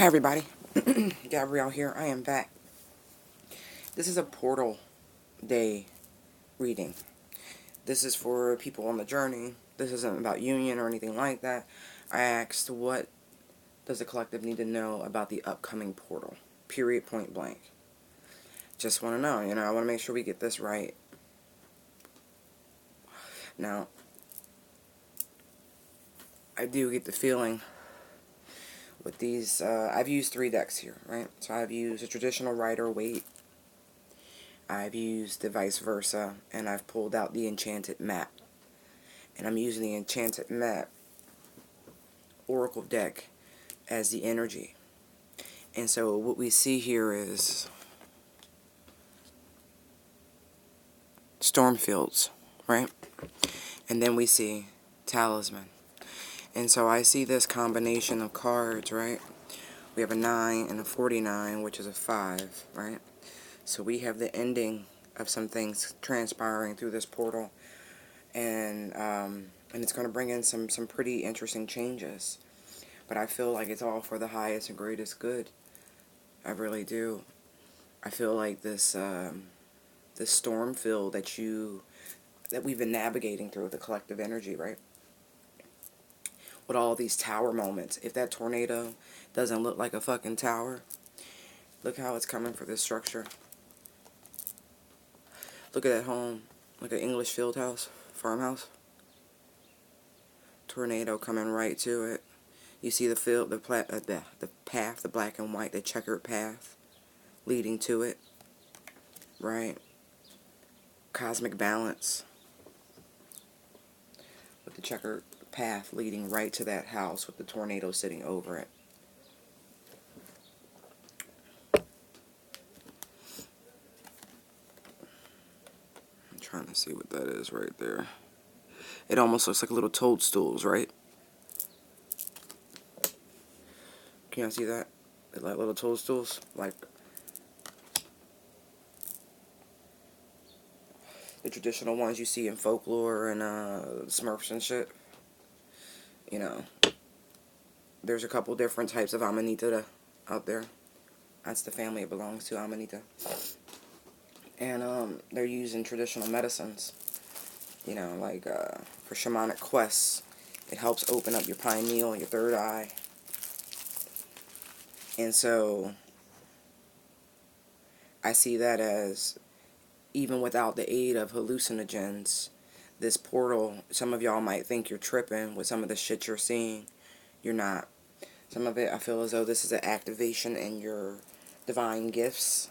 Hi everybody, Gabrielle here. I am back. This is a portal day reading. This is for people on the journey. This isn't about union or anything like that. I asked, what does the collective need to know about the upcoming portal? Period, point blank. Just want to know, I want to make sure we get this right. Now, I do get the feeling with these, I've used 3 decks here, right? So I've used a traditional Rider-Waite, I've used the vice versa, and I've pulled out the enchanted map. And I'm using the enchanted map oracle deck as the energy. And so what we see here is Stormfields, right? And then we see Talisman. And so I see this combination of cards, right? We have a 9 and a 49, which is a 5, right? So we have the ending of some things transpiring through this portal. And it's going to bring in some pretty interesting changes. But I feel like it's all for the highest and greatest good. I really do. I feel like this storm field that we've been navigating through the collective energy, right? With all these tower moments. If that tornado doesn't look like a fucking tower, look how it's coming for this structure. Look at that home, like an English field house, farmhouse. Tornado coming right to it. You see the field, the path, the black and white, the checkered path leading to it, right? Cosmic balance with the checkered path leading right to that house with the tornado sitting over it. I'm trying to see what that is right there. It almost looks like little toadstools, right? Can you see that? They're like little toadstools, like the traditional ones you see in folklore and Smurfs and shit. There's a couple different types of Amanita out there. That's the family it belongs to, Amanita. And they're used in traditional medicines. Like for shamanic quests. It helps open up your pineal, your third eye. And so I see that as, even without the aid of hallucinogens, this portal, some of y'all might think you're tripping with some of the shit you're seeing. You're not. Some of it, I feel as though this is an activation in your divine gifts.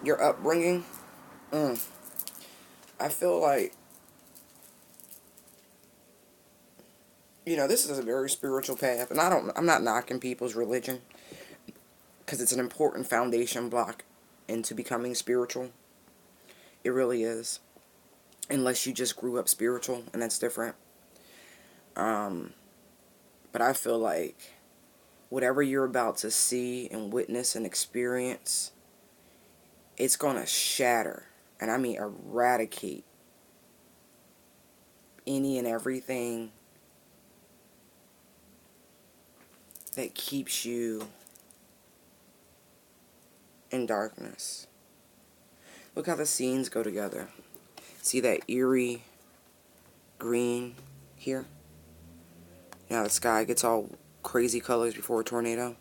Your upbringing. I feel like, this is a very spiritual path. And I'm not knocking people's religion, because it's an important foundation block into becoming spiritual. It really is. Unless you just grew up spiritual, and that's different. But I feel like whatever you're about to see and witness and experience, it's going to shatter, and I mean eradicate, any and everything that keeps you in darkness. Look how the scenes go together. See that eerie green here? Now the sky gets all crazy colors before a tornado.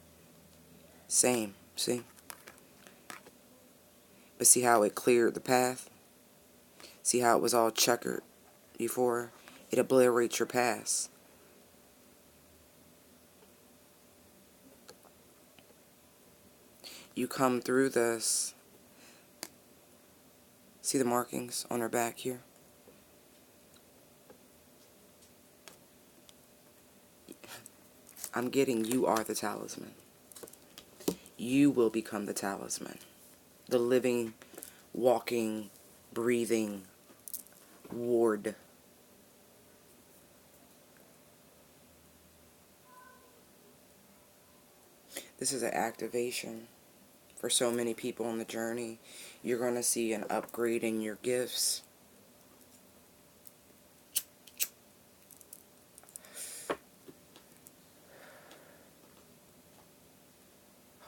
Same, see? But see how it cleared the path? See how it was all checkered before? It obliterates your past. You come through this. See the markings on her back here? I'm getting, you are the talisman. You will become the talisman. The living, walking, breathing ward. This is an activation for so many people on the journey. You're going to see an upgrade in your gifts.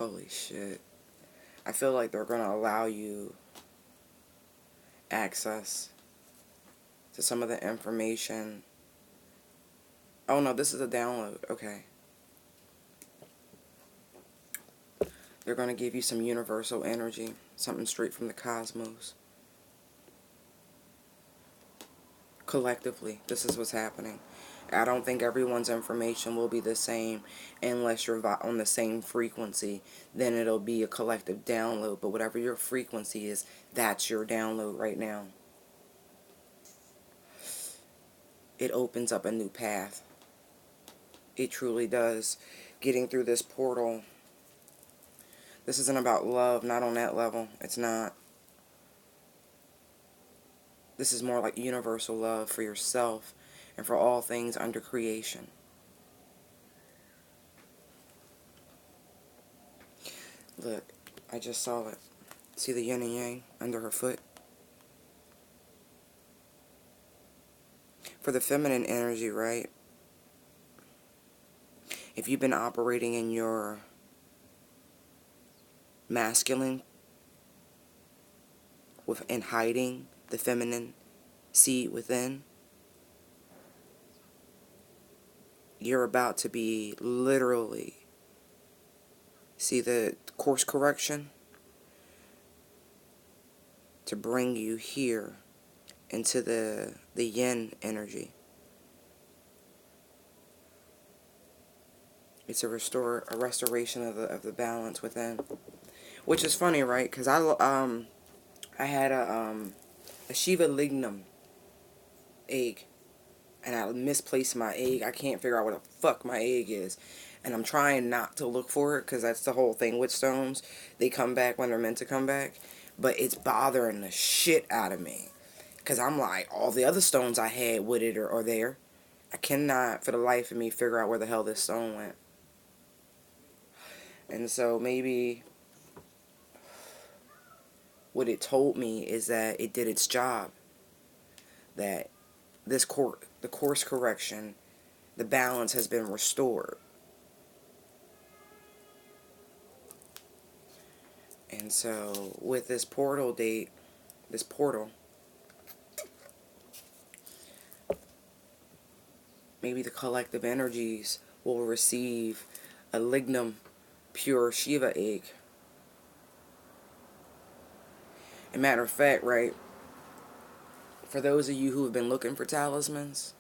Holy shit. I feel like they're going to allow you access to some of the information. Oh no, this is a download. Okay. They're going to give you some universal energy, something straight from the cosmos. Collectively, this is what's happening. I don't think everyone's information will be the same unless you're on the same frequency. Then it'll be a collective download. But whatever your frequency is, that's your download right now. It opens up a new path. It truly does. Getting through this portal. This isn't about love, not on that level. It's not. This is more like universal love for yourself and for all things under creation. Look, I just saw it. See the yin and yang under her foot? For the feminine energy, right? If you've been operating in your masculine and hiding the feminine seed within, you're about to be literally, see the course correction to bring you here into the yin energy. It's a restoration of the balance within, which is funny, right? Because I had a Shiva lignum egg, and I misplaced my egg. I can't figure out what the fuck my egg is, and I'm trying not to look for it because that's the whole thing with stones. They come back when they're meant to come back, but it's bothering the shit out of me because I'm like, all the other stones I had with it are there. I cannot for the life of me figure out where the hell this stone went. And so maybe what it told me is that it did its job. That the course correction, the balance has been restored. And so with this portal date, this portal, maybe the collective energies will receive a lignum pure Shiva egg. As a matter of fact, right, for those of you who have been looking for talismans,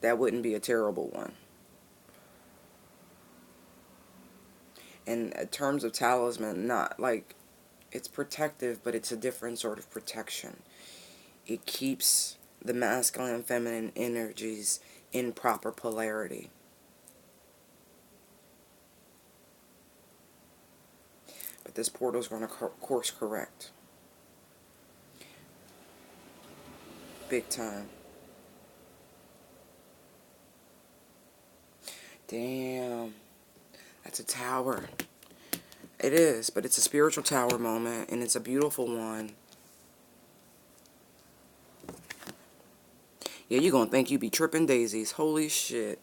that wouldn't be a terrible one. In terms of talisman, not like it's protective, but it's a different sort of protection. It keeps the masculine and feminine energies in proper polarity. But this portal is going to course correct. Big time. Damn. That's a tower. It is, but it's a spiritual tower moment, and it's a beautiful one. Yeah, you're going to think you be tripping daisies. Holy shit.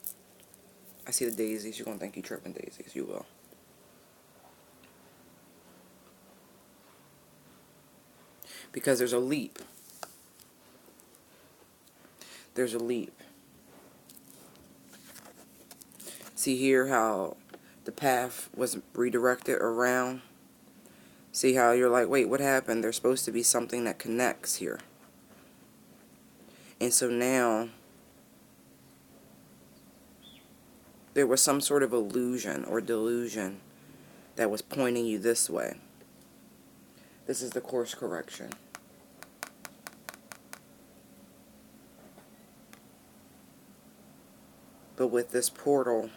I see the daisies. You're going to think you tripping daisies. You will. Because there's a leap. There's a leap. See here how the path was redirected around? See how you're like, wait, what happened? There's supposed to be something that connects here. And so now, there was some sort of illusion or delusion that was pointing you this way. This is the course correction. But with this portal,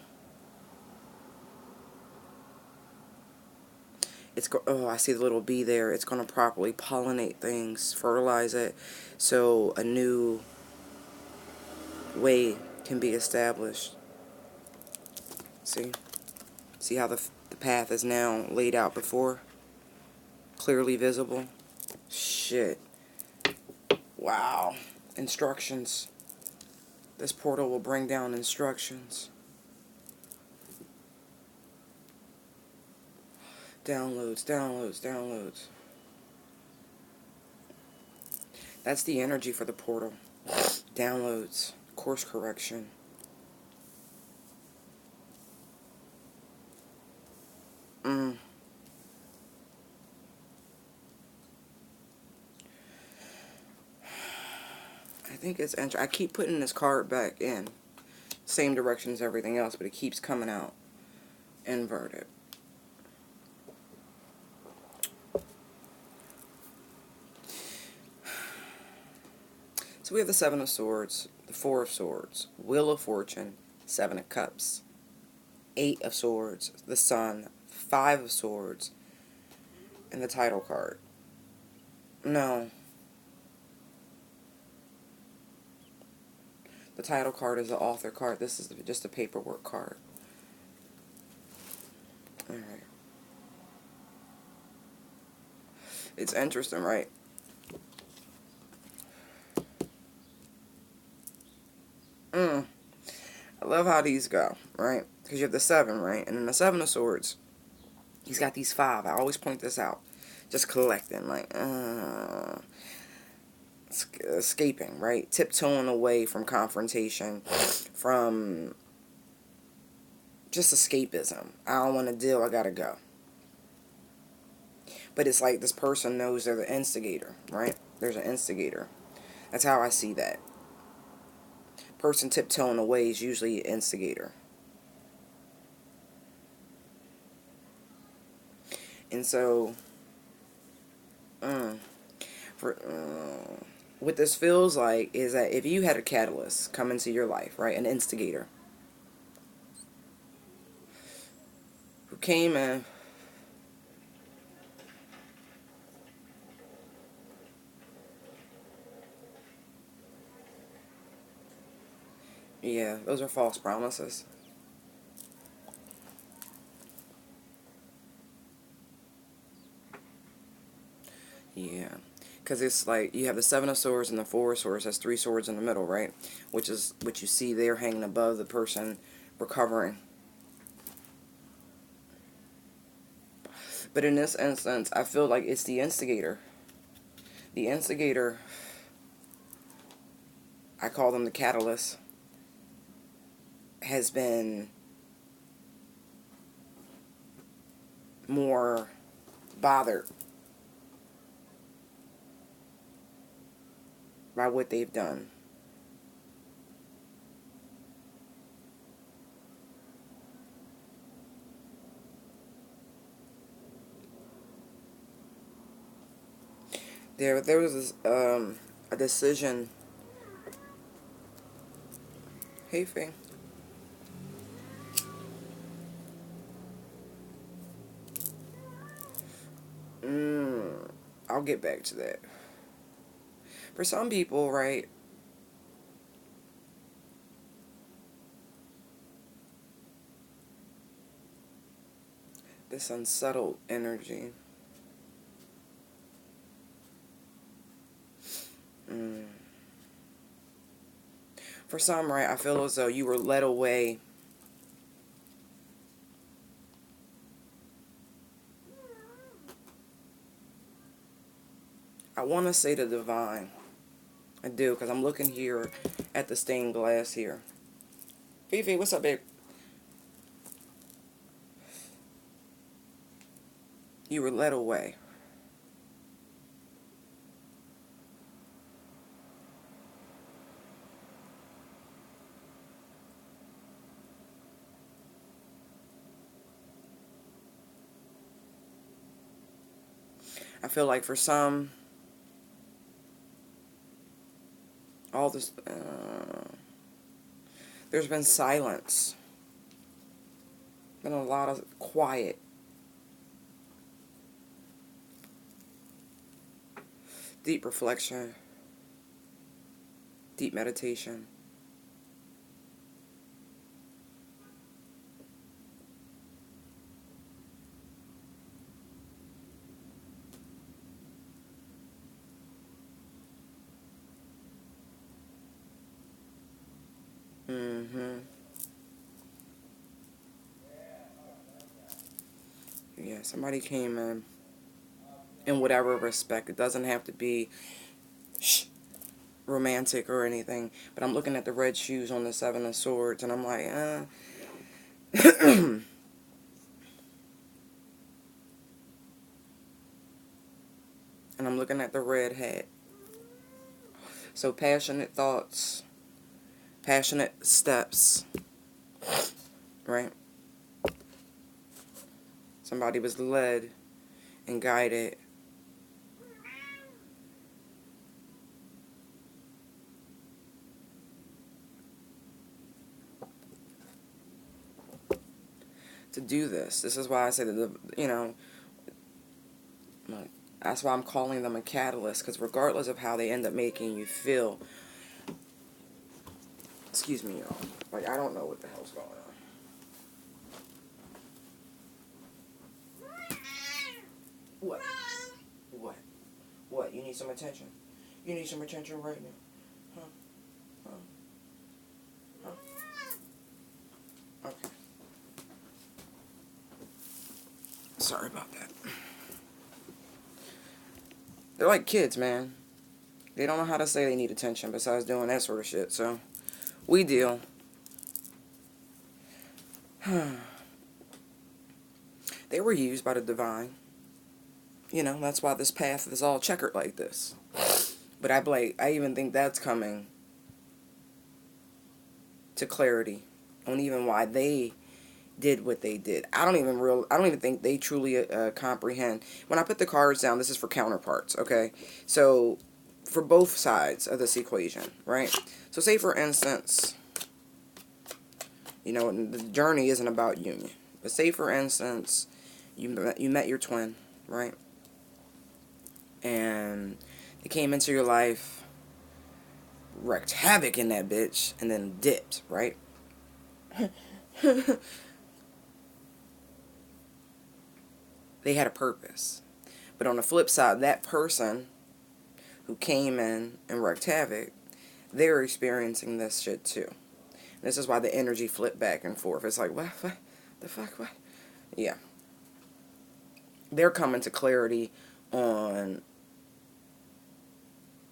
I see the little bee there. It's going to properly pollinate things, fertilize it, so a new way can be established. See? See how the path is now laid out before? Clearly visible. Shit. Wow. Instructions. This portal will bring down instructions. Downloads, downloads, downloads. That's the energy for the portal. Downloads, course correction. I think it's interesting. I keep putting this card back in. Same direction as everything else, but it keeps coming out inverted. So we have the Seven of Swords, the Four of Swords, Wheel of Fortune, Seven of Cups, Eight of Swords, the Sun, Five of Swords, and the title card. No. The title card is the author card. This is just a paperwork card. Alright. It's interesting, right? I love how these go, right? Because you have the Seven, right? And then the Seven of Swords, he's got these five. I always point this out. Just collecting, like, escaping, right? Tiptoeing away from confrontation, from just escapism. I don't want to deal, I gotta go. But it's like this person knows they're the instigator, right? There's an instigator. That's how I see that. Person tiptoeing away is usually an instigator. And so, what this feels like is that if you had a catalyst come into your life, right, an instigator, who came in, yeah, those are false promises. Yeah, because it's like you have the Seven of Swords and the Four of Swords. That's three swords in the middle, right? Which is what you see there hanging above the person recovering. But in this instance, I feel like it's the instigator. The instigator, I call them the catalyst, has been more bothered by what they've done. There was a decision. Hey, Faye. I'll get back to that. For some people, right, this unsettled energy. For some, right, I feel as though you were led away I want to say the divine. I do, because I'm looking here at the stained glass here. Fifi, what's up, babe? You were led away. I feel like for some, all this, there's been silence. Been a lot of quiet. Deep reflection. Deep meditation. Yeah, somebody came in whatever respect. It doesn't have to be romantic or anything. But I'm looking at the red shoes on the Seven of Swords, and I'm like, and I'm looking at the red hat. So passionate thoughts, passionate steps, right? Somebody was led and guided to do this. This is why I say that, like, that's why I'm calling them a catalyst, because regardless of how they end up making you feel, excuse me, y'all, like, I don't know what the hell's going on. What? What? What? You need some attention? You need some attention right now? Huh? Huh? Huh? Okay. Sorry about that. They're like kids, man. They don't know how to say they need attention besides doing that sort of shit, so we deal. They were used by the divine. That's why this path is all checkered like this. But I even think that's coming to clarity on even why they did what they did. I don't even think they truly comprehend. When I put the cards down, this is for counterparts, okay? So for both sides of this equation, right? So say for instance, the journey isn't about union. But say for instance, you met your twin, right? And they came into your life, wreaked havoc in that bitch, and then dipped, right? They had a purpose. But on the flip side, that person who came in and wreaked havoc, they're experiencing this shit too. This is why the energy flipped back and forth. It's like, what the fuck, what? Yeah. They're coming to clarity on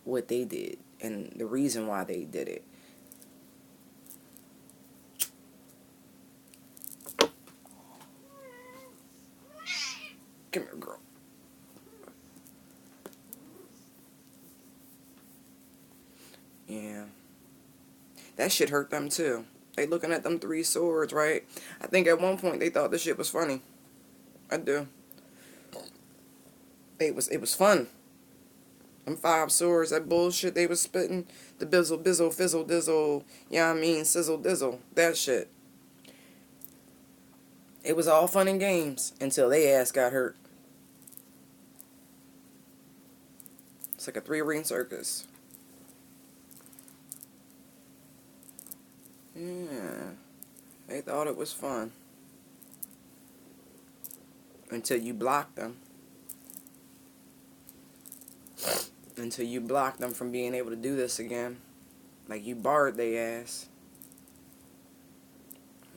what they did and the reason why they did it. Come here, girl. Yeah. That shit hurt them too. They looking at them 3 swords, right? I think at one point they thought this shit was funny. I do. It was fun. Them 5 swords, that bullshit they was spitting. The bizzle, bizzle, fizzle, dizzle. Yeah, sizzle, dizzle. That shit. It was all fun and games until they ass got hurt. It's like a 3-ring circus. Yeah. They thought it was fun. Until you blocked them. Until you blocked them from being able to do this again. Like you barred their ass.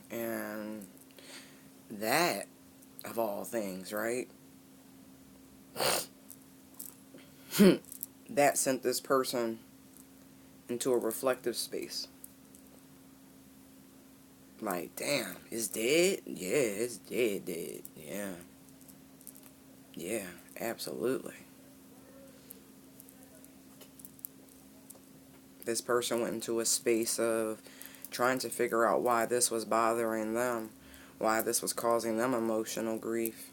And that, of all things, right? That sent this person into a reflective space. Like, damn, it's dead? Yeah, it's dead. Yeah. Yeah, absolutely. This person went into a space of trying to figure out why this was bothering them, why this was causing them emotional grief.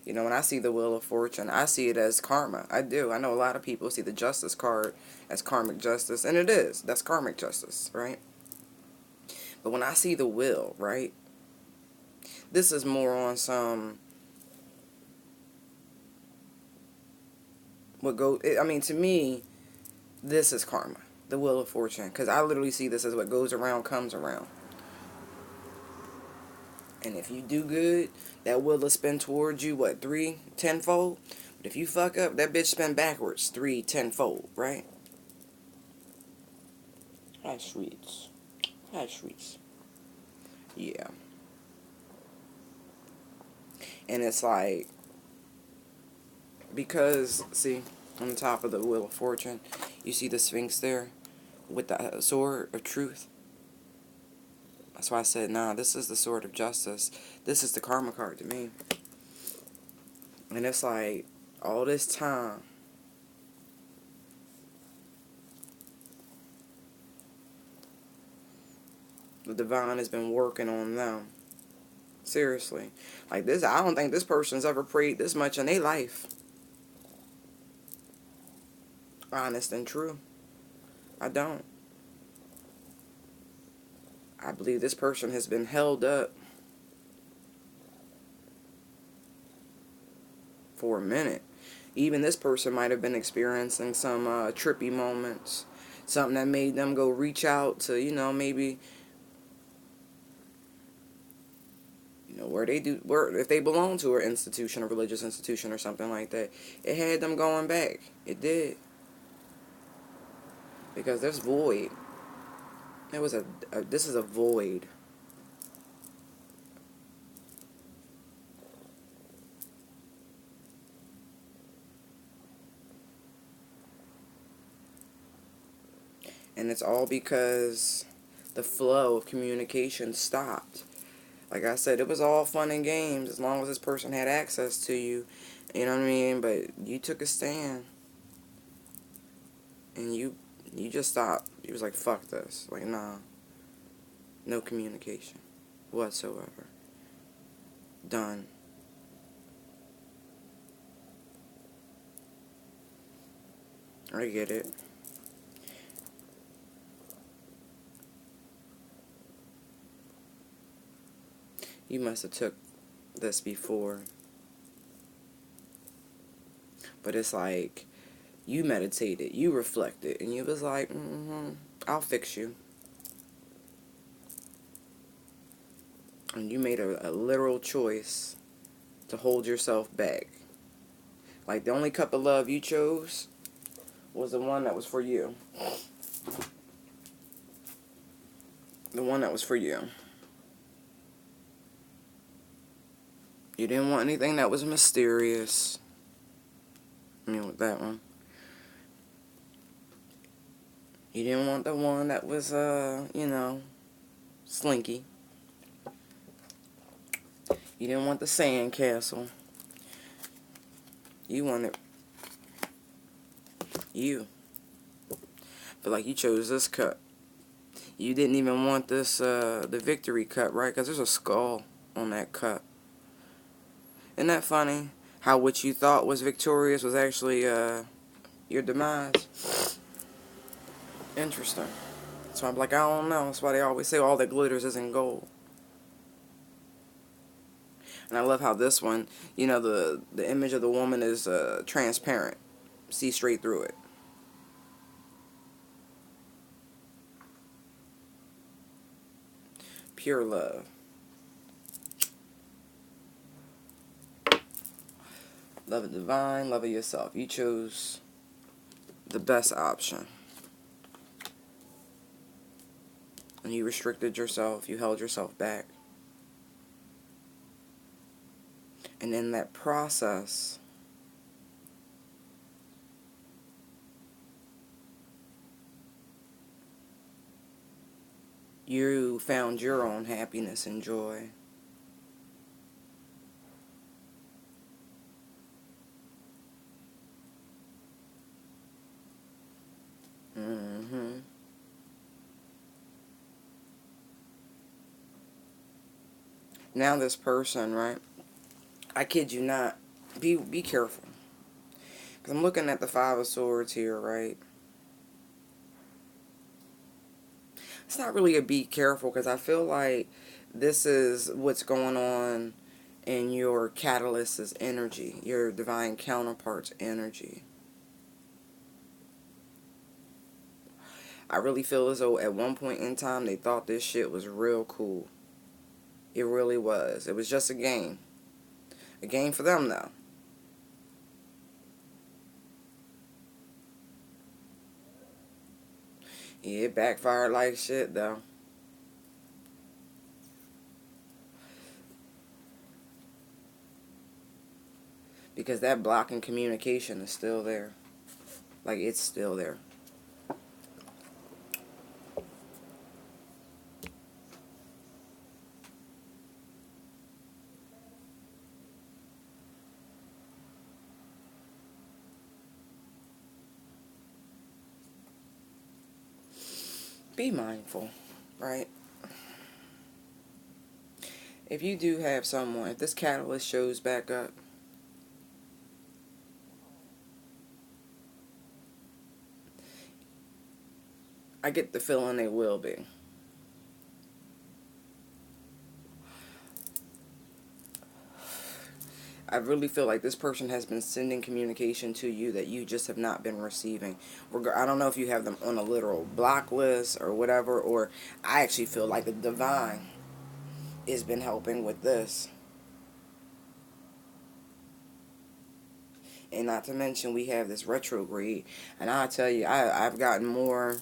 When I see the Wheel of Fortune, I see it as karma. I do. I know a lot of people see the Justice card as karmic justice, and it is. That's karmic justice, right? But when I see the Wheel, right, this is more on some, to me, this is karma, the Wheel of Fortune, because I literally see this as what goes around comes around. And if you do good, that will spin towards you, what, 3 tenfold? But if you fuck up, that bitch spin backwards 3 tenfold, right? Hi, sweets. Hi, sweets. Yeah. And it's like, because, see, on the top of the Wheel of Fortune, you see the Sphinx there with the sword of truth. That's why I said, nah, this is the sword of justice. This is the karma card to me. And it's like, all this time, the divine has been working on them. Seriously. Like this, I don't think this person's ever prayed this much in their life. Honest and true. I don't. I believe this person has been held up for a minute. Even this person might have been experiencing some trippy moments. Something that made them go reach out to, maybe, where they do, where if they belong to an institution, a religious institution or something like that. It had them going back. It did. Because there's void. There was this is a void. And it's all because the flow of communication stopped. Like I said, it was all fun and games as long as this person had access to you. You know what I mean? But you took a stand. And you just stopped. You was like, fuck this. Like, nah. No communication whatsoever. Done. I get it. You must have took this before. But it's like, you meditated, you reflected, and you was like, I'll fix you. And you made a literal choice to hold yourself back. Like, the only cup of love you chose was the one that was for you. The one that was for you. You didn't want anything that was mysterious. I mean, with that one. You didn't want the one that was, slinky. You didn't want the sandcastle. You wanted you. But like, you chose this cup. You didn't even want this, the victory cup, right? Because there's a skull on that cup. Isn't that funny? How what you thought was victorious was actually, your demise. Interesting. So I'm like, I don't know. That's why they always say all that glitters isn't gold. And I love how this one, the image of the woman is transparent. See straight through it. Pure love. Love of divine, love of yourself. You chose the best option. And you restricted yourself. You held yourself back. And in that process, you found your own happiness and joy. Now this person, right? I kid you not. Be careful. Because I'm looking at the Five of Swords here, right? It's not really a be careful, because I feel like this is what's going on in your catalyst's energy, your divine counterparts energy. I really feel as though at one point in time they thought this shit was real cool. It really was. It was just a game. A game for them, though. Yeah, it backfired like shit, though. Because that blocking communication is still there. Like, it's still there. Be mindful, right? If you do have someone, if this catalyst shows back up, I get the feeling they will be. I really feel like this person has been sending communication to you that you just have not been receiving. I don't know if you have them on a literal block list or whatever, or I actually feel like the divine has been helping with this. And not to mention, we have this retrograde. And I'll tell you, I've gotten more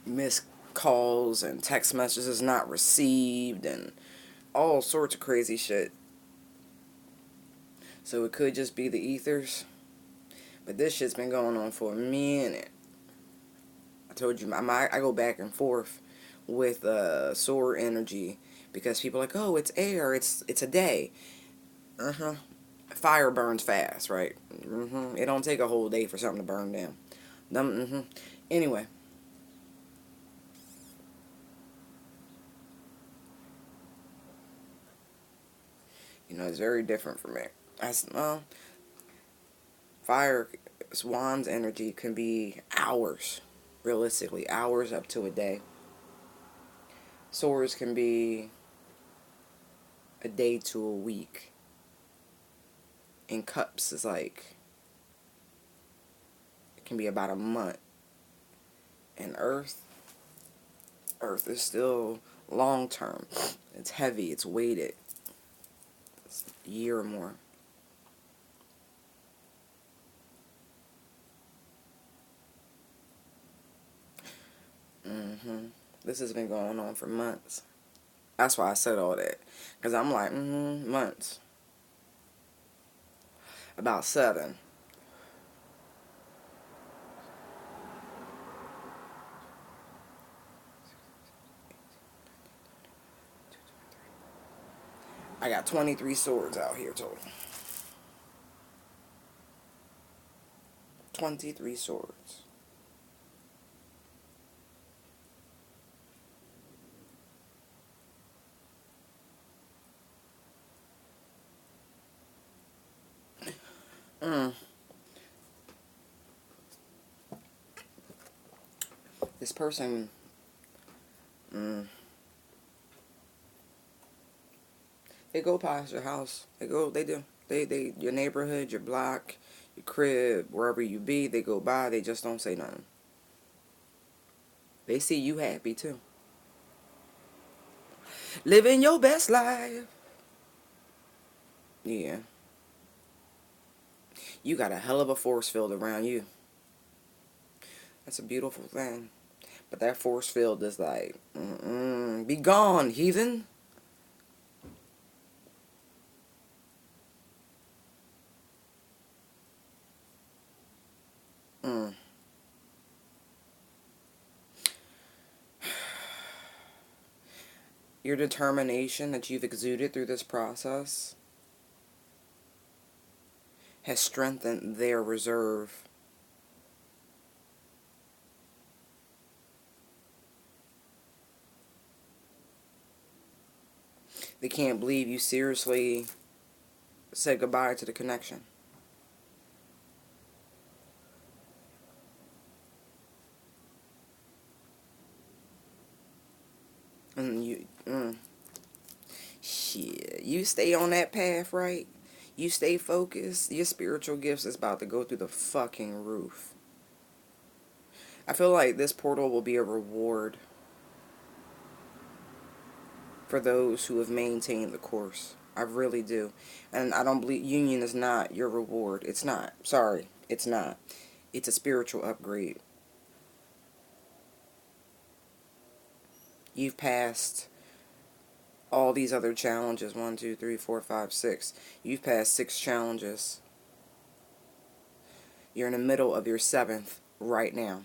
missed calls and text messages not received and all sorts of crazy shit. So it could just be the ethers. But this shit's been going on for a minute. I told you, I go back and forth with solar energy because people are like, oh, it's air, it's a day. Fire burns fast, right? It don't take a whole day for something to burn down. Anyway, it's very different for me. Fire, swan's energy can be hours, realistically, hours up to a day. Swords can be a day to a week. And cups is like, it can be about a month. And earth is still long term. It's heavy, it's weighted. It's a year or more. This has been going on for months. That's why I said all that. Because I'm like, months. About 7. I got 23 swords out here total. 23 swords. This person, they go past your house. They do. Your neighborhood, your block, your crib, wherever you be, they go by, they just don't say nothing. They see you happy too. Living your best life. Yeah. You got a hell of a force field around you. That's a beautiful thing. But that force field is like, be gone, heathen. Your determination that you've exuded through this process has strengthened their reserve. They can't believe you seriously said goodbye to the connection. And shit, you stay on that path, right? You stay focused, your spiritual gifts is about to go through the fucking roof. I feel like this portal will be a reward for those who have maintained the course. I really do. And I don't believe union is not your reward. It's not. Sorry. It's not. It's a spiritual upgrade. You've passed all these other challenges. 1, 2, 3, 4, 5, 6. You've passed 6 challenges. You're in the middle of your 7th right now.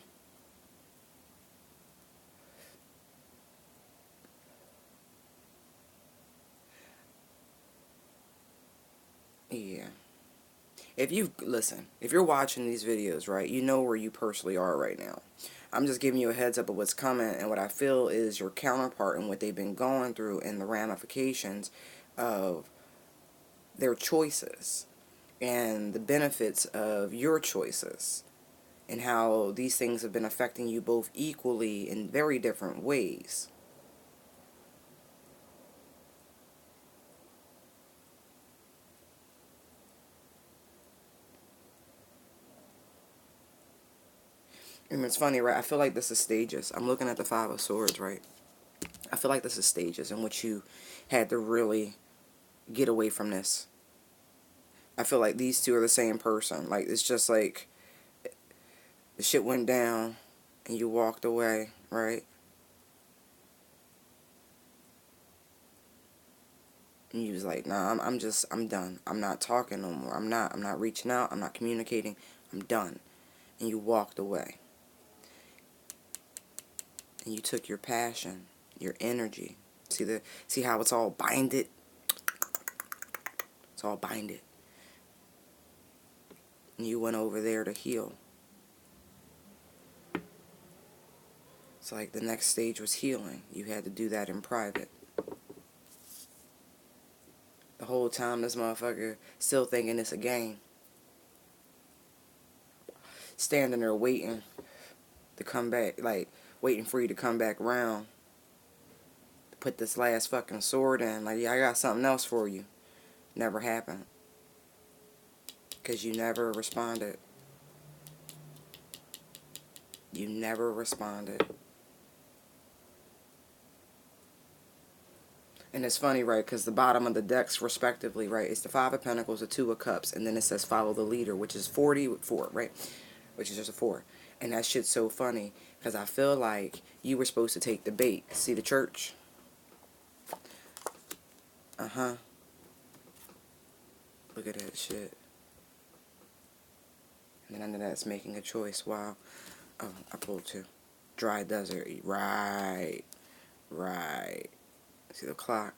Yeah. If you're watching these videos, right, you know where you personally are right now. I'm just giving you a heads up of what's coming, and what I feel is your counterpart and what they've been going through and the ramifications of their choices and the benefits of your choices, and how these things have been affecting you both equally in very different ways. And it's funny, right? I feel like this is stages. I'm looking at the 5 of Swords, right? I feel like this is stages in which you had to really get away from this. I feel like these two are the same person. Like, it's just like the shit went down and you walked away, right? And you was like, nah, I'm done. I'm not talking no more. I'm not reaching out. I'm not communicating. I'm done. And you walked away. And you took your passion, your energy. See how it's all binded? It's all binded. And you went over there to heal. It's like the next stage was healing. You had to do that in private. The whole time this motherfucker still thinking it's a game. Standing there waiting to come back, like waiting for you to come back around. To put this last fucking sword in. Like, yeah, I got something else for you. Never happened. Because you never responded. You never responded. And it's funny, right, because the bottom of the decks, respectively, right, it's the 5 of Pentacles, the 2 of Cups, and then it says follow the leader, which is 44, right, which is just a 4. And that shit's so funny, because I feel like you were supposed to take the bait. See the church? Uh-huh. Look at that shit. And then under that, it's making a choice. Wow. Oh, I pulled 2. Dry desert. Right. Right. See the clock?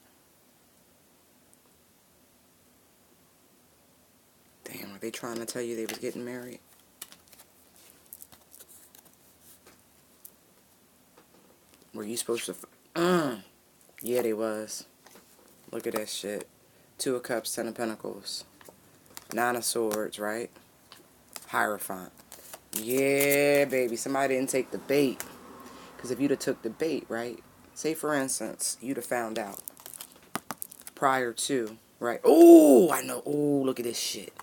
Damn, are they trying to tell you they was getting married? Were you supposed to... Yeah, they was. Look at that shit. 2 of Cups, 10 of Pentacles. 9 of Swords, right? Hierophant. Yeah, baby. Somebody didn't take the bait. Because if you'd have took the bait, right? Say, for instance, you'd have found out prior to, right? Oh, I know. Oh, look at this shit.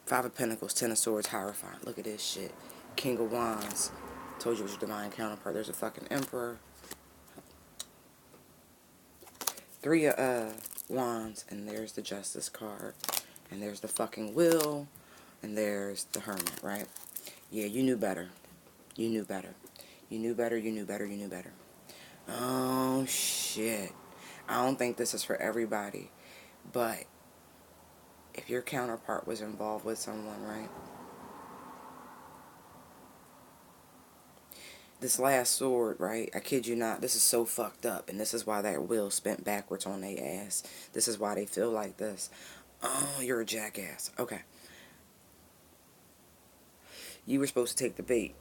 5 of Pentacles, 10 of Swords, Hierophant. Look at this shit. King of Wands. Told you it was your divine counterpart. There's a fucking Emperor. 3 of Wands. And there's the Justice card. And there's the fucking Will. And there's the Hermit, right? Yeah, you knew better. You knew better. You knew better, you knew better, you knew better. Oh, shit. I don't think this is for everybody. But if your counterpart was involved with someone, right? This last sword, right? I kid you not. This is so fucked up. And this is why that wheel spent backwards on their ass. This is why they feel like this. Oh, you're a jackass. Okay. You were supposed to take the bait.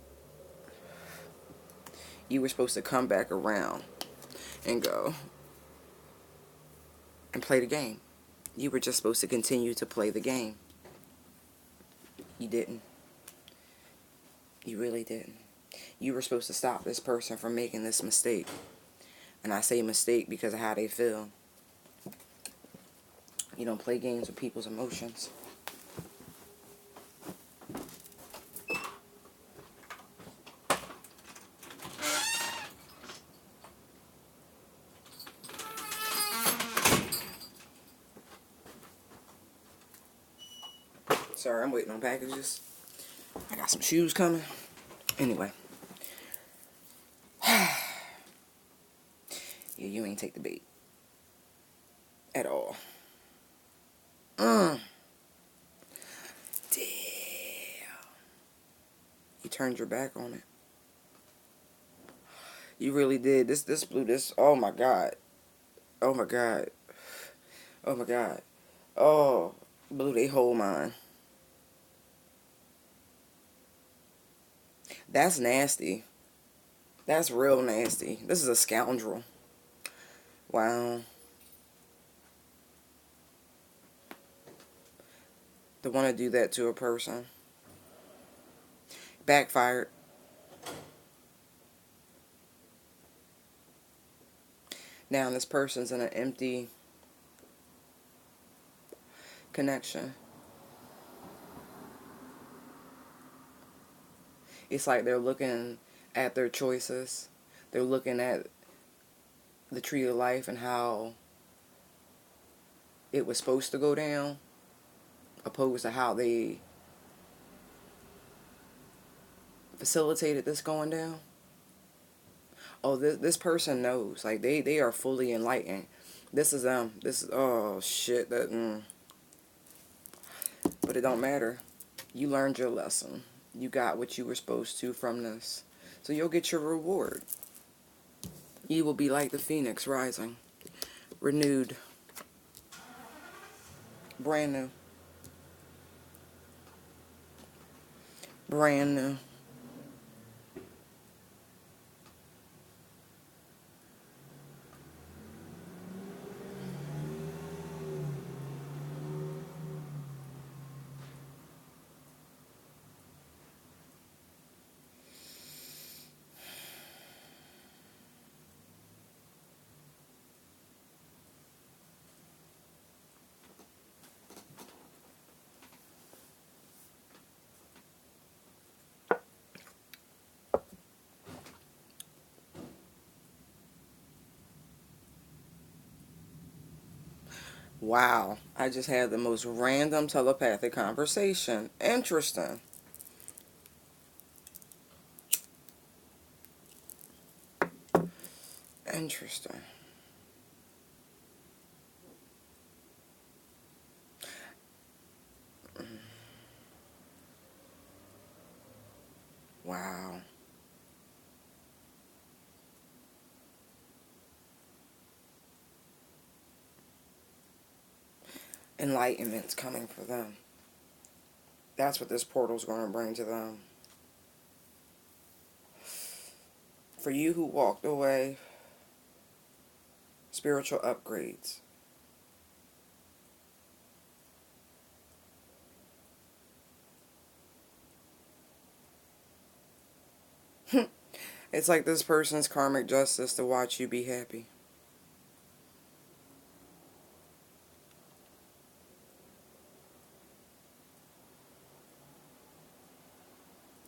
You were supposed to come back around and go and play the game. You were just supposed to continue to play the game. You didn't. You really didn't. You were supposed to stop this person from making this mistake. And I say mistake because of how they feel. You don't play games with people's emotions. Sorry, I'm waiting on packages. I got some shoes coming. Anyway. Yeah, you ain't take the bait. At all. Damn. You turned your back on it. You really did. This blew this. Oh my God. Oh my God. Oh my God. Oh, blew they whole mind. That's nasty. That's real nasty. This is a scoundrel. Wow. To want to do that to a person. Backfired. Now this person's in an empty connection. It's like they're looking at their choices. They're looking at the tree of life and how it was supposed to go down, opposed to how they facilitated this going down. Oh, this person knows. Like, they are fully enlightened. This is them. This is, oh, shit. But it don't matter. You learned your lesson. You got what you were supposed to from this. So you'll get your reward. You will be like the phoenix rising. Renewed. Brand new. Brand new. Wow. I just had the most random telepathic conversation. Interesting. Interesting. Wow. Enlightenment's coming for them. That's what this portal's going to bring to them. For you who walked away, spiritual upgrades. It's like this person's karmic justice to watch you be happy.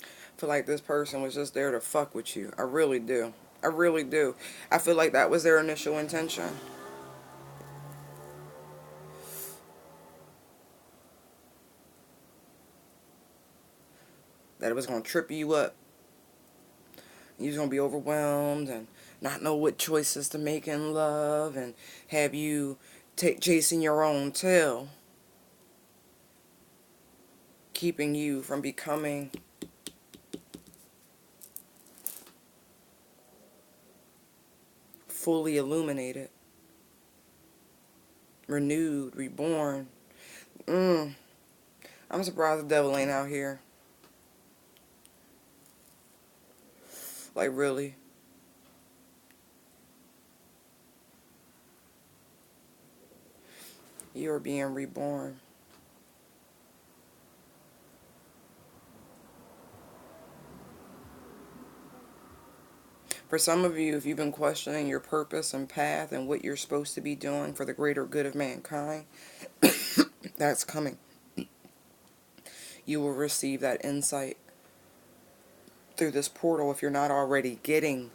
I feel like this person was just there to fuck with you. I really do. I really do. I feel like that was their initial intention. That it was going to trip you up. You was going to be overwhelmed and not know what choices to make in love and have you chasing your own tail. Keeping you from becoming fully illuminated. Renewed, reborn. I'm surprised the devil ain't out here. Like, really. You're being reborn. For some of you, if you've been questioning your purpose and path and what you're supposed to be doing for the greater good of mankind, that's coming. You will receive that insight through this portal if you're not already getting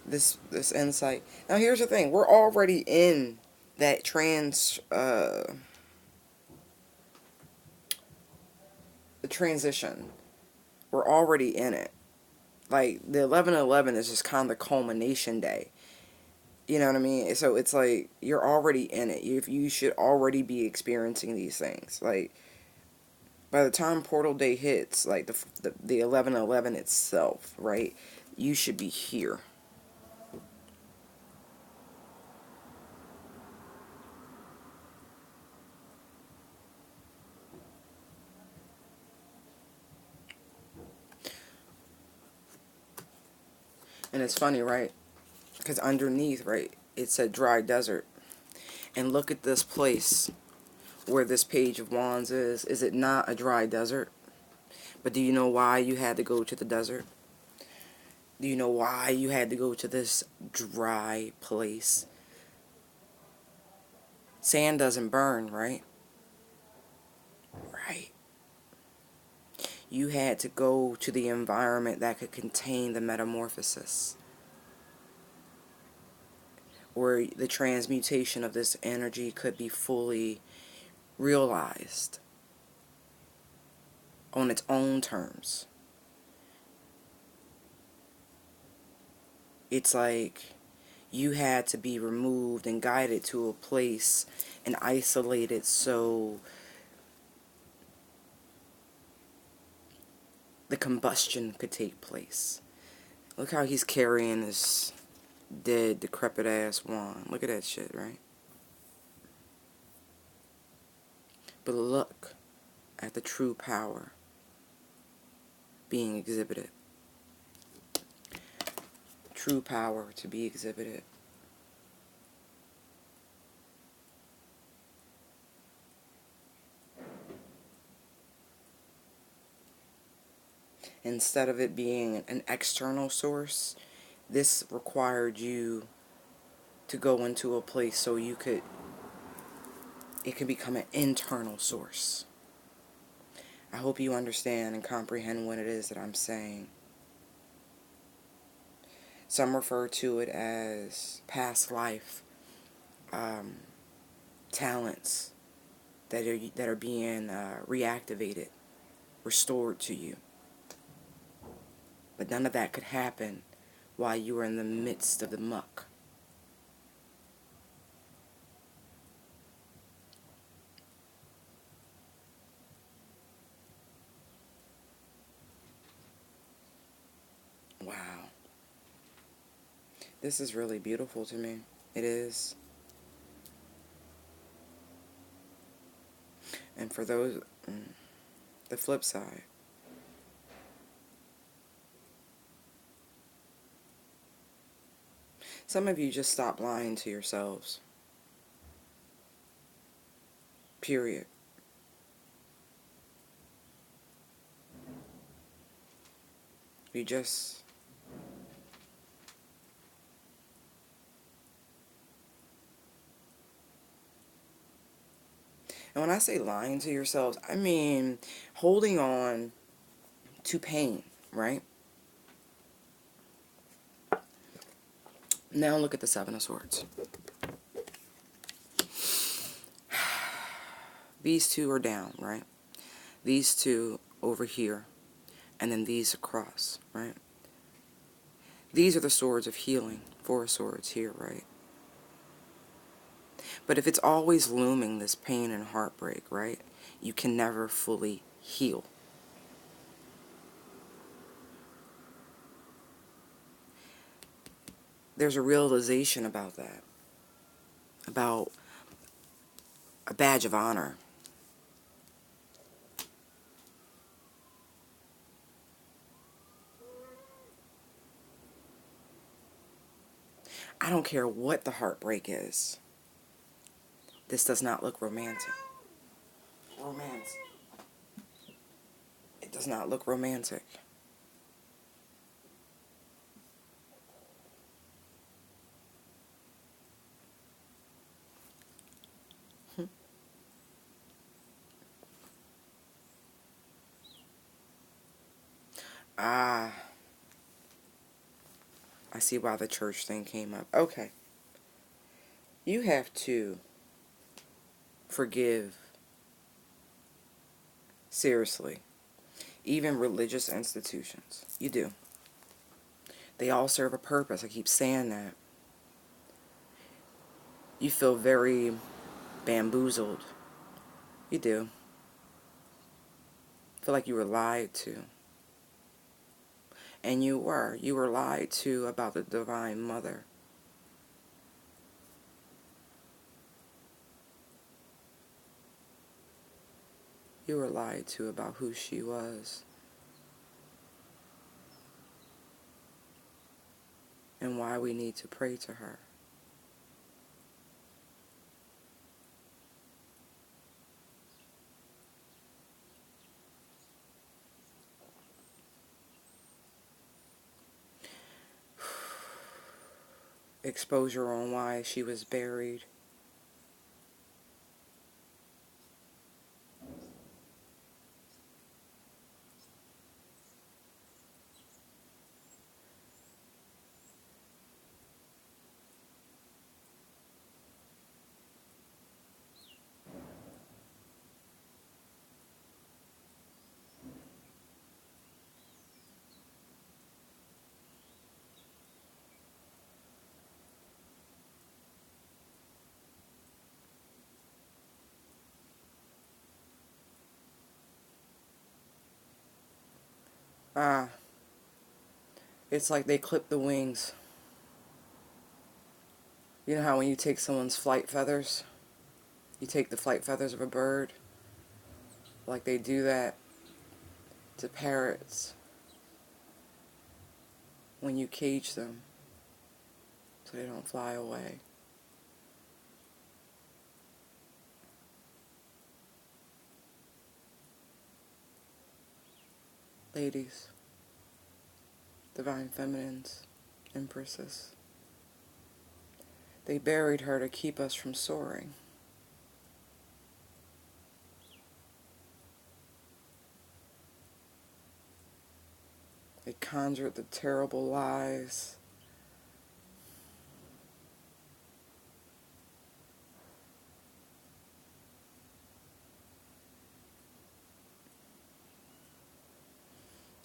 this insight. Now here's the thing, we're already in that the transition. We're already in it. Like, the 11/11 is just kind of the culmination day. You know what I mean? So it's like you're already in it. You should already be experiencing these things. Like by the time Portal Day hits, like the 11/11 itself, right? You should be here. And it's funny, right? Because underneath, right, it said dry desert. And look at this place where this Page of Wands is. Is it not a dry desert? But do you know why you had to go to the desert? Do you know why you had to go to this dry place? Sand doesn't burn, right? Right. You had to go to the environment that could contain the metamorphosis, where the transmutation of this energy could be fully realized on its own terms. It's like you had to be removed and guided to a place and isolated so the combustion could take place. Look how he's carrying this dead, decrepit ass wand. Look at that shit, right? But look at the true power being exhibited. True power to be exhibited. Instead of it being an external source, this required you to go into a place so it could become an internal source. I hope you understand and comprehend what it is that I'm saying. Some refer to it as past life talents that are being reactivated, restored to you. But none of that could happen while you were in the midst of the muck. Wow. This is really beautiful to me. It is. And for those, the flip side, some of you just stop lying to yourselves. Period. You just... And when I say lying to yourselves, I mean holding on to pain, right? Now look at the Seven of Swords. These two are down, right? These two over here, and then these across, right? These are the swords of healing. Four swords here, right? But if it's always looming, this pain and heartbreak, right? You can never fully heal. There's a realization about that. About a badge of honor. I don't care what the heartbreak is. This does not look romantic. It does not look romantic. Ah, I see why the church thing came up. Okay. You have to forgive, seriously, even religious institutions. You do. They all serve a purpose. I keep saying that. You feel very bamboozled. You do. Feel like you were lied to. And you were. You were lied to about the Divine Mother. You were lied to about who she was. And why we need to pray to her. Exposure on why she was buried. Ah, it's like they clipped the wings. You know how when you take someone's flight feathers, you take the flight feathers of a bird, like they do that to parrots when you cage them so they don't fly away. Ladies, divine feminines, empresses, they buried her to keep us from soaring. They conjured the terrible lies.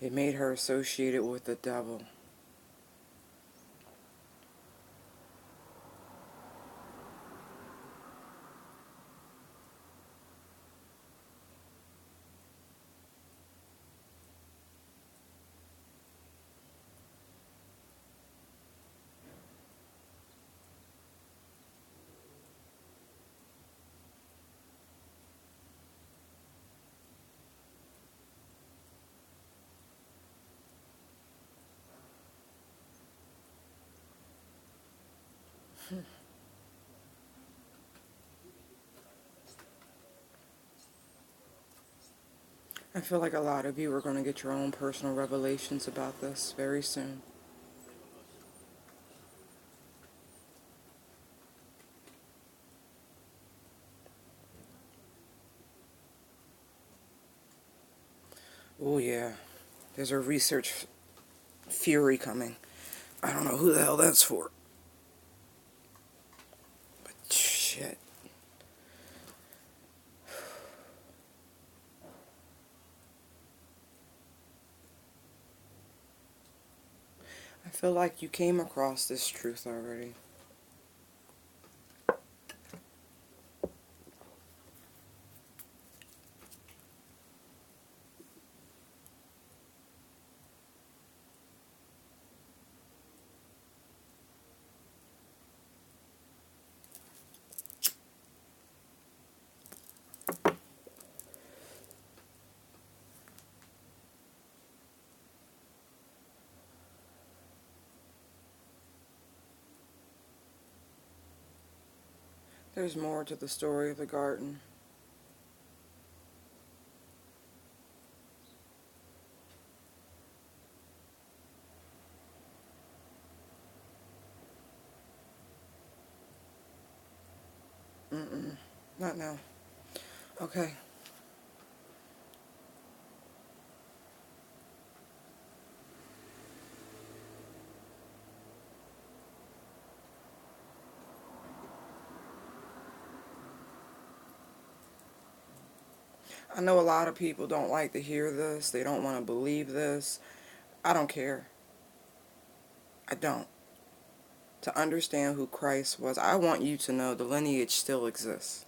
They made her associated with the devil. I feel like a lot of you are going to get your own personal revelations about this very soon. Oh yeah, there's a research fury coming. I don't know who the hell that's for. But shit. I feel like you came across this truth already. There's more to the story of the garden. Not now. Okay. I know a lot of people don't like to hear this. They don't want to believe this. I don't care. I don't. to understand who Christ was, I want you to know the lineage still exists.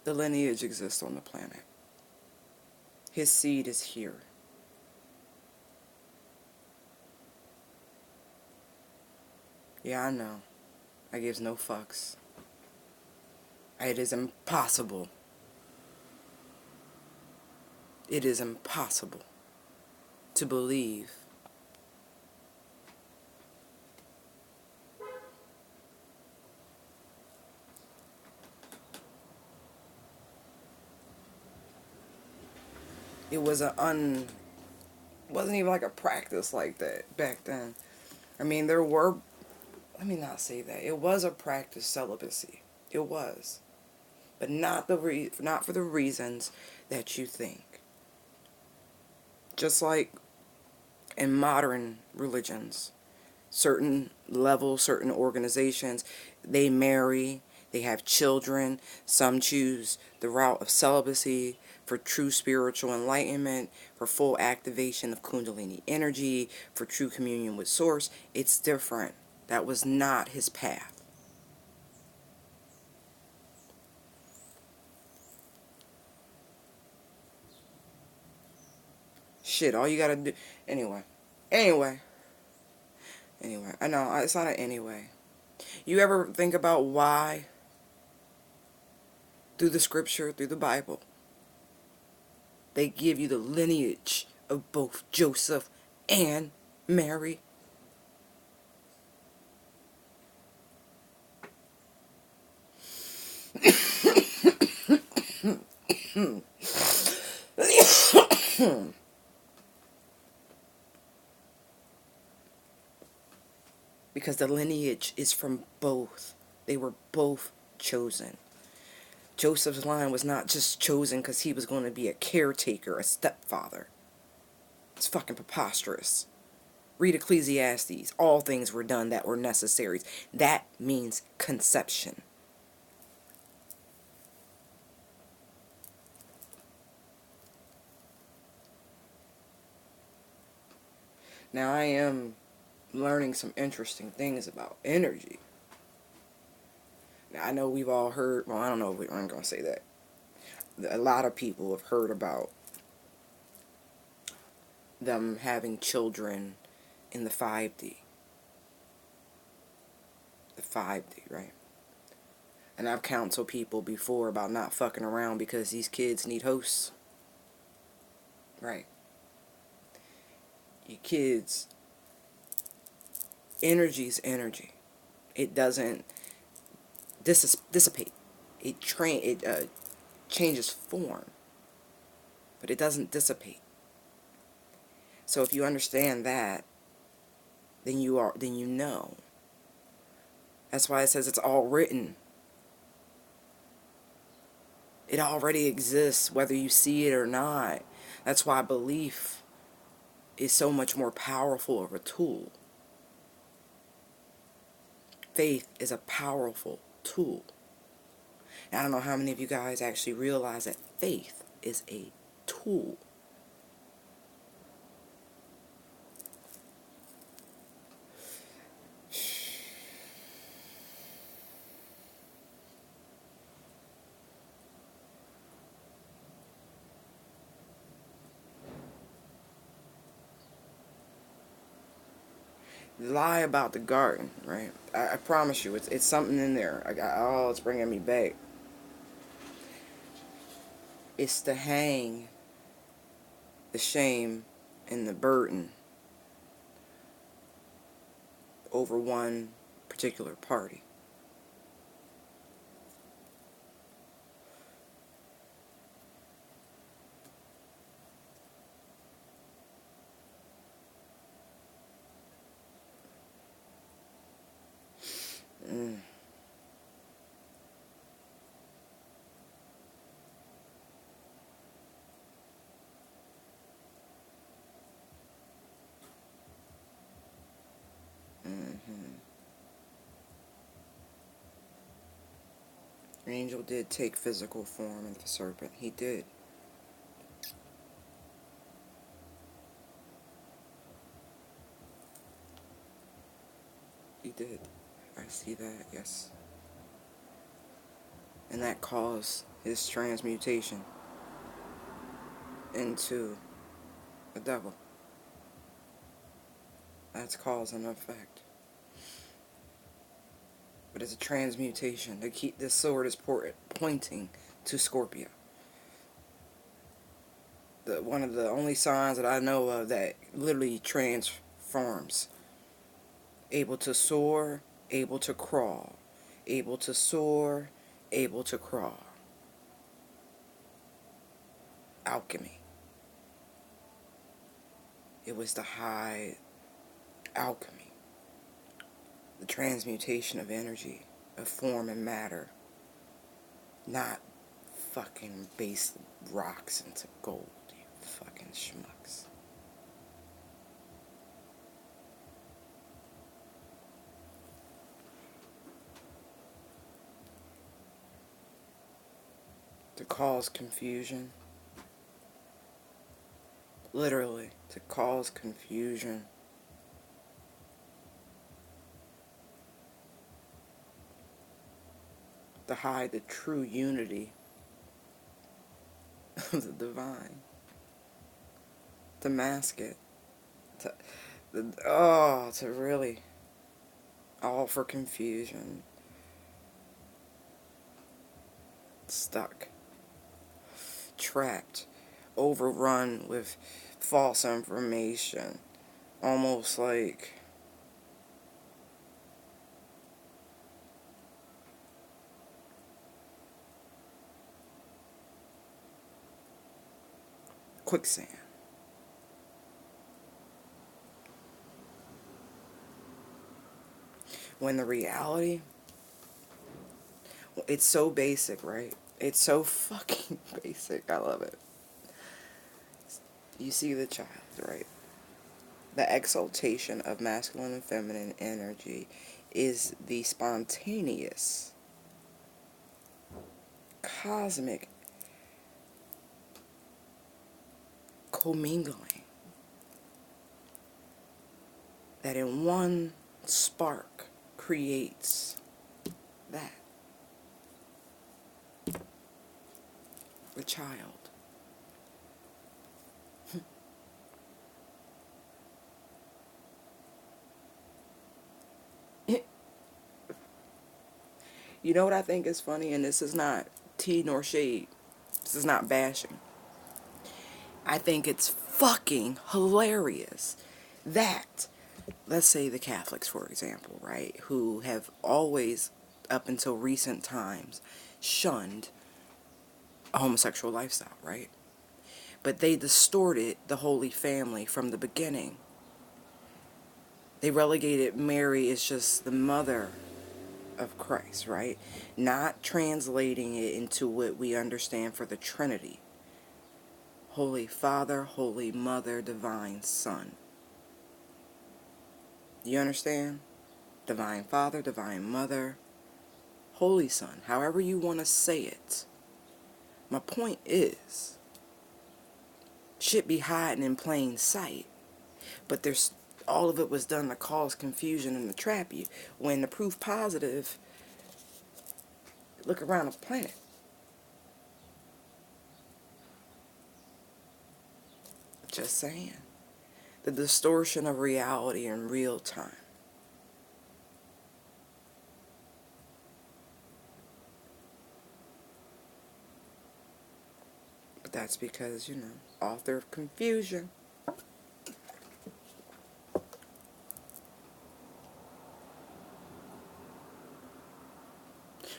The lineage exists on the planet. His seed is here. Yeah, I know. I gives no fucks. It is impossible. It is impossible to believe it was wasn't even like a practice like that back then. I mean, there were, let me not say that. It was a practice, celibacy. It was. But not not for the reasons that you think. Just like in modern religions, certain levels, certain organizations, they marry, they have children. Some choose the route of celibacy for true spiritual enlightenment, for full activation of Kundalini energy, for true communion with Source. It's different. That was not his path. Shit, all you gotta do... Anyway. I know, it's not an anyway. You ever think about why, through the scripture, through the Bible, they give you the lineage of both Joseph and Mary? Because the lineage is from both. They were both chosen. Joseph's line was not just chosen because he was going to be a caretaker, a stepfather. It's fucking preposterous. Read Ecclesiastes. All things were done that were necessary. That means conception. Now I am learning some interesting things about energy. Now I know we've all heard, well, I don't know if I'm going to say that. A lot of people have heard about them having children in the 5D. The 5D, right? And I've counseled people before about not fucking around because these kids need hosts. Right. Your kids, energy's energy. It doesn't dissipate. It changes form, but it doesn't dissipate. So if you understand that, then you know. That's why it says it's all written. It already exists, whether you see it or not. That's why belief is so much more powerful of a tool. Faith is a powerful tool. And I don't know how many of you guys actually realize that faith is a tool. Lie about the garden, right? I promise you, it's something in there. It's bringing me back. It's to hang the shame and the burden over one particular party. Angel did take physical form of the serpent. He did. did. I see that, yes. And that caused his transmutation into a devil. That's cause and effect. But it's a transmutation. To keep this sword is pointing to Scorpio. One of the only signs that I know of that literally transforms. Able to soar, able to crawl. Able to soar, able to crawl. Alchemy. It was the high alchemy. The transmutation of energy, of form and matter. Not fucking base rocks into gold, you fucking schmucks. To cause confusion. Literally, to cause confusion. To hide the true unity of the divine. To mask it. To really, all for confusion. Stuck. Trapped. Overrun with false information. Almost like quicksand. When the reality, it's so basic, right? It's so fucking basic. I love it. You see the child, right? The exaltation of masculine and feminine energy is the spontaneous, cosmic commingling that in one spark creates that. The child. You know what I think is funny? And this is not tea nor shade. This is not bashing. I think it's fucking hilarious that, let's say the Catholics, for example, right, who have always, up until recent times, shunned a homosexual lifestyle, right? But they distorted the Holy Family from the beginning. They relegated Mary as just the mother of Christ, right? Not translating it into what we understand for the Trinity. Holy Father, Holy Mother, Divine Son. You understand? Divine Father, Divine Mother, Holy Son. However you want to say it. My point is, shit be hiding in plain sight. But there's all of it was done to cause confusion and to trap you. When the proof positive, look around the planet. Just saying. The distortion of reality in real time. But that's because, you know, author of confusion.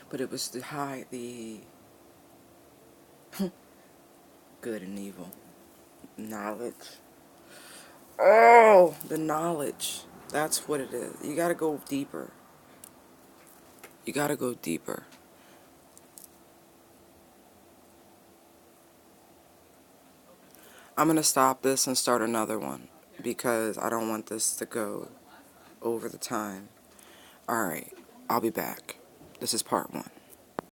But it was to hide the good and evil. Knowledge. Oh, the knowledge. That's what it is. You gotta go deeper. You gotta go deeper. I'm gonna stop this and start another one because I don't want this to go over the time. Alright, I'll be back. This is part 1.